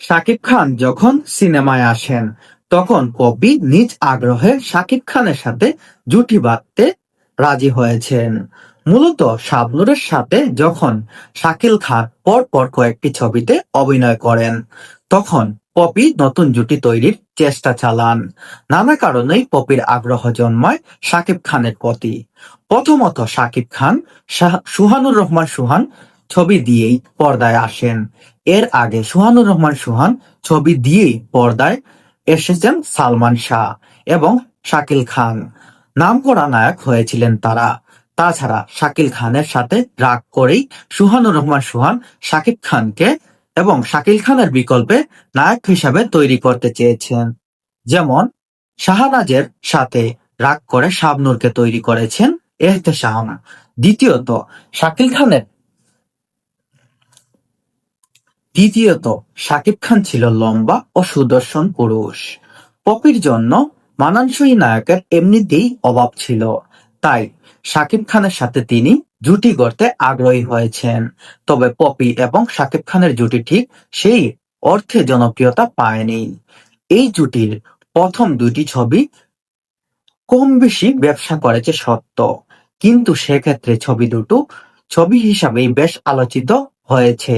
শাকিব খান যখন সিনেমায় আসেন, তখন পপি নিজ আগ্রহে শাকিব খানের সাথে জুটি বাঁধতে রাজি হয়েছেন। মূলত শাবনূরের সাথে যখন শাকিল খান পরপর কয়েকটি ছবিতে অভিনয় করেন, তখন পপি নতুন জুটি তৈরির চেষ্টা চালান। নানা কারণেই পপির আগ্রহ জন্মায় শাকিব খানের প্রতি। প্রথমত শাকিব খান সুহানুর রহমান সুহান ছবি দিয়েই পর্দায় আসেন। এর আগে সুহানুর রহমান সুহান ছবি দিয়েই পর্দায় এসেছেন সালমান শাহ এবং শাকিল খান। নামকরা নায়ক হয়েছিলেন তারা। তাছাড়া শাকিল খানের সাথে রাগ করেই সুহানুর রহমান সুহান শাকিব খানকে এবং শাকিল খানের বিকল্পে নায়ক হিসাবে তৈরি করতে চেয়েছেন। যেমন শাহনাজের সাথে রাগ করে শাবনূরকে তৈরি করেছেন এহতেশাম। দ্বিতীয়ত শাকিল খানের দ্বিতীয়ত শাকিব খান ছিল লম্বা ও সুদর্শন পুরুষ। পপির জন্য মানানসই নায়কের এমনিতেই অভাব ছিল, তাই শাকিব খানের সাথে তিনি জুটি গড়তে আগ্রহী হয়েছেন। তবে পপি এবং শাকিব খানের জুটি ঠিক সেই অর্থে জনপ্রিয়তা পায়নি। এই জুটির প্রথম দুটি ছবি কম বেশি ব্যবসা করেছে সত্য, কিন্তু সেক্ষেত্রে ছবি দুটো ছবি হিসাবেই বেশ আলোচিত হয়েছে।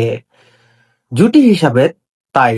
জুটি হিসাবে তাই